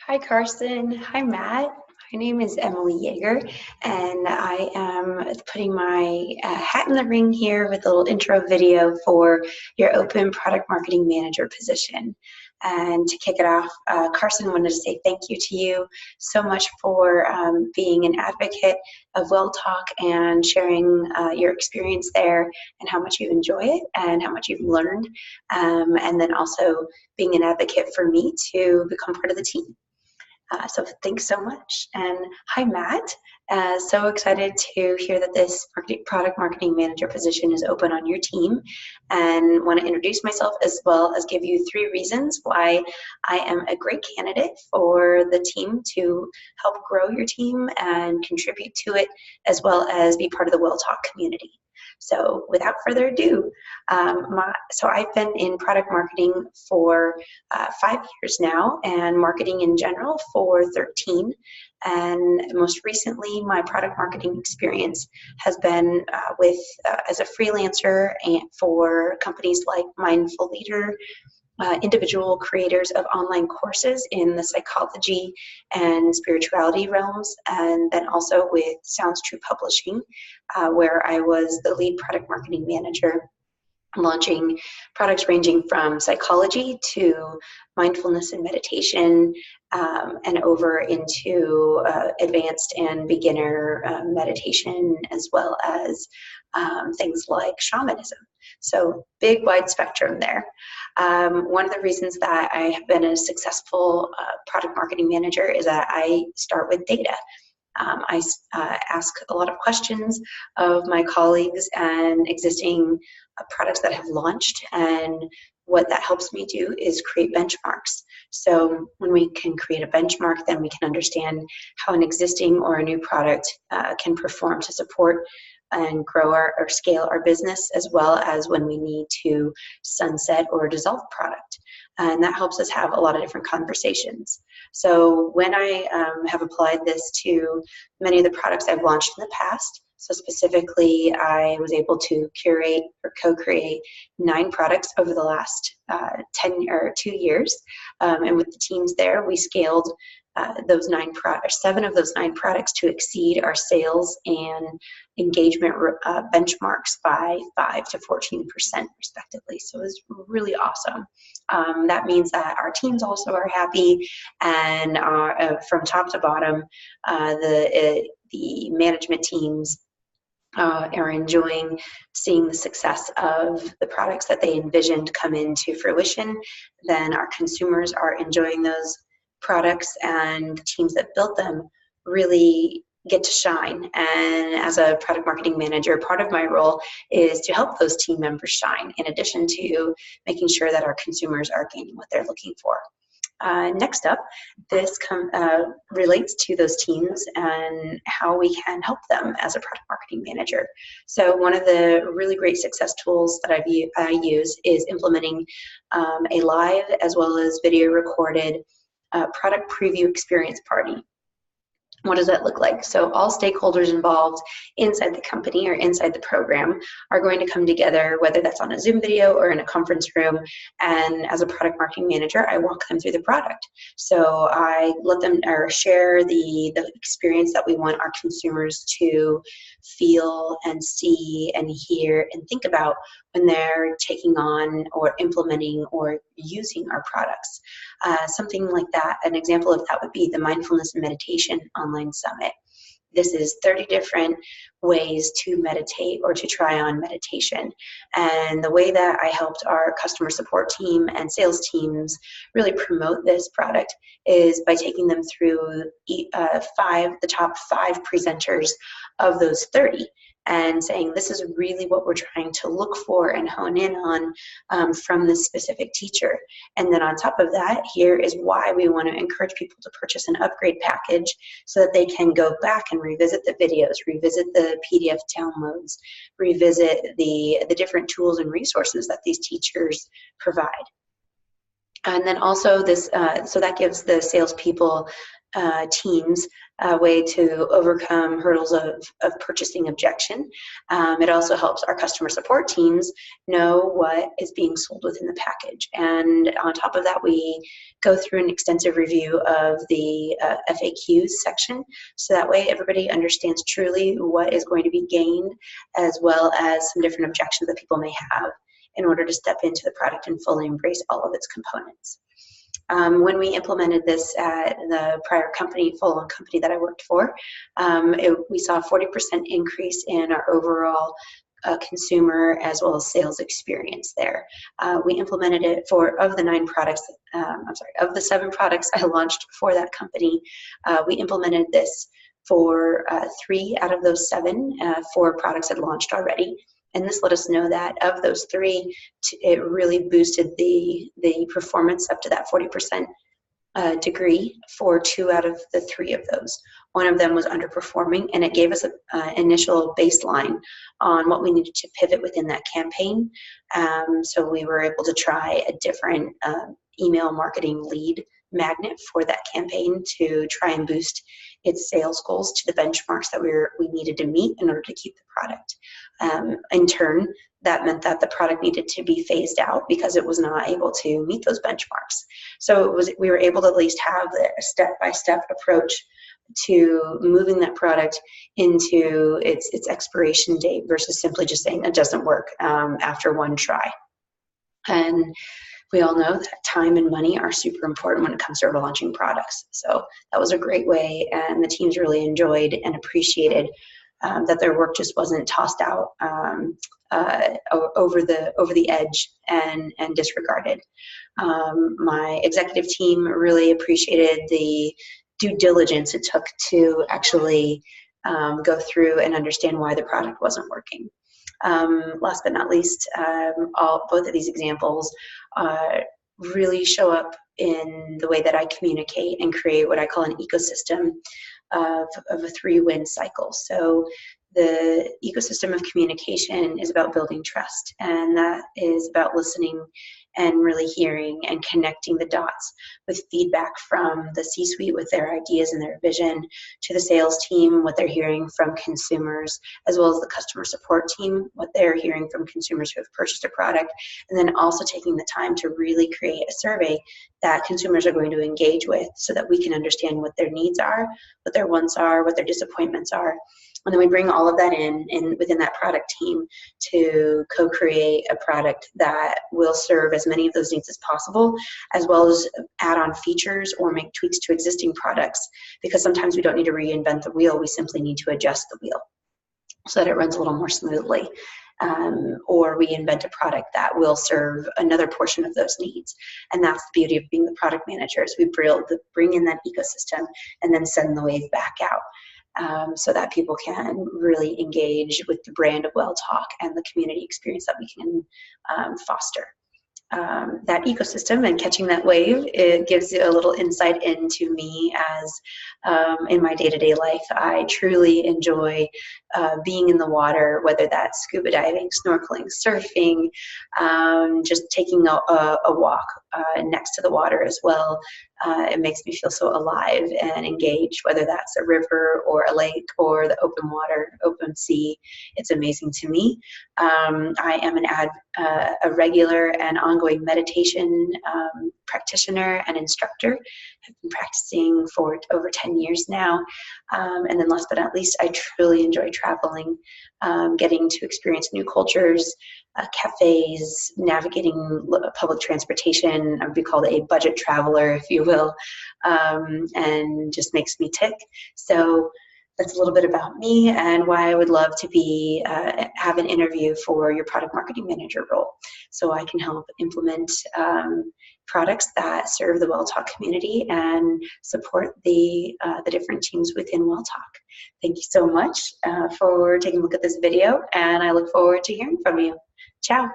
Hi, Carson. Hi, Matt. My name is Emily Jaeger, and I am putting my hat in the ring here with a little intro video for your open product marketing manager position. And to kick it off, Carson wanted to say thank you to you so much for being an advocate of Welltok and sharing your experience there and how much you enjoy it and how much you've learned. And then also being an advocate for me to become part of the team. So thanks so much. And hi, Matt. So excited to hear that this product marketing manager position is open on your team, and want to introduce myself as well as give you 3 reasons why I am a great candidate for the team to help grow your team and contribute to it, as well as be part of the Welltok community. So without further ado, so I've been in product marketing for 5 years now, and marketing in general for 13. And most recently, my product marketing experience has been as a freelancer and for companies like Mindful Leader, individual creators of online courses in the psychology and spirituality realms, and then also with Sounds True Publishing, where I was the lead product marketing manager, launching products ranging from psychology to mindfulness and meditation, and over into advanced and beginner meditation, as well as things like shamanism. So big, wide spectrum there. One of the reasons that I have been a successful product marketing manager is that I start with data. I ask a lot of questions of my colleagues and existing products that have launched, and what that helps me do is create benchmarks. So when we can create a benchmark, then we can understand how an existing or a new product can perform to support and grow or scale our business, as well as when we need to sunset or dissolve product. And that helps us have a lot of different conversations. So when I have applied this to many of the products I've launched in the past, so specifically I was able to curate or co-create 9 products over the last 2 years. And with the teams there, we scaled those 7 of those 9 products to exceed our sales and engagement benchmarks by 5 to 14% respectively. So it was really awesome. That means that our teams also are happy, and from top to bottom, the management teams are enjoying seeing the success of the products that they envisioned come into fruition. Then our consumers are enjoying those products, and the teams that built them really get to shine. And as a product marketing manager, part of my role is to help those team members shine, in addition to making sure that our consumers are gaining what they're looking for. Next up, this relates to those teams and how we can help them as a product marketing manager. So one of the really great success tools that I use is implementing a live as well as video recorded product preview experience party. What does that look like? So all stakeholders involved inside the company or inside the program are going to come together, whether that's on a Zoom video or in a conference room. And as a product marketing manager, I walk them through the product. So I let them share the experience that we want our consumers to feel and see and hear and think about when they're taking on or implementing or using our products. Something like that, an example of that would be the Mindfulness and Meditation Online Summit. This is 30 different ways to meditate or to try on meditation. And the way that I helped our customer support team and sales teams really promote this product is by taking them through the top 5 presenters of those 30, and saying, this is really what we're trying to look for and hone in on from this specific teacher. And then on top of that, here is why we want to encourage people to purchase an upgrade package so that they can go back and revisit the videos, revisit the PDF downloads, revisit the different tools and resources that these teachers provide. And then also this, so that gives the salespeople teams a way to overcome hurdles of purchasing objection. It also helps our customer support teams know what is being sold within the package. And on top of that, we go through an extensive review of the FAQs section, so that way everybody understands truly what is going to be gained, as well as some different objections that people may have in order to step into the product and fully embrace all of its components. When we implemented this at the prior company, follow-on company that I worked for, we saw a 40% increase in our overall consumer as well as sales experience there. We implemented it for, of the 9 products, of the 7 products I launched for that company, we implemented this for 3 out of those 7. 4 products had launched already. And this let us know that of those 3, it really boosted the performance up to that 40% degree for 2 out of the 3 of those. One of them was underperforming, and it gave us an initial baseline on what we needed to pivot within that campaign. So we were able to try a different email marketing lead magnet for that campaign to try and boost its sales goals to the benchmarks that we needed to meet in order to keep the product. In turn, that meant that the product needed to be phased out because it was not able to meet those benchmarks. So we were able to at least have a step-by-step approach to moving that product into its expiration date versus simply just saying it doesn't work after one try. And we all know that time and money are super important when it comes to launching products. So that was a great way, and the teams really enjoyed and appreciated that their work just wasn't tossed out over the edge and disregarded. My executive team really appreciated the due diligence it took to actually go through and understand why the product wasn't working. Last but not least, both of these examples really show up in the way that I communicate and create what I call an ecosystem of a 3-win cycle. So the ecosystem of communication is about building trust, and that is about listening and really hearing and connecting the dots with feedback from the C-suite with their ideas and their vision, to the sales team, what they're hearing from consumers, as well as the customer support team, what they're hearing from consumers who have purchased a product, and then also taking the time to really create a survey that consumers are going to engage with so that we can understand what their needs are, what their wants are, what their disappointments are. And then we bring all of that in within that product team to co-create a product that will serve as many of those needs as possible, as well as add on features or make tweaks to existing products, because sometimes we don't need to reinvent the wheel, we simply need to adjust the wheel so that it runs a little more smoothly. Or we invent a product that will serve another portion of those needs. And that's the beauty of being the product manager, is we bring in that ecosystem and then send the wave back out. So that people can really engage with the brand of Welltok and the community experience that we can foster. That ecosystem and catching that wave, it gives you a little insight into me as in my day-to-day life. I truly enjoy being in the water, whether that's scuba diving, snorkeling, surfing, just taking a walk next to the water as well. It makes me feel so alive and engaged, whether that's a river or a lake or the open water, open sea. It's amazing to me. I am a regular and ongoing meditation practitioner and instructor. I've been practicing for over 10 years now. And then last but not least, I truly enjoy traveling, getting to experience new cultures, cafes, navigating public transportation. I would be called a budget traveler, if you will, and just makes me tick. So that's a little bit about me and why I would love to have an interview for your product marketing manager role, so I can help implement products that serve the Welltok community and support the different teams within Welltok. Thank you so much for taking a look at this video, and I look forward to hearing from you. Ciao.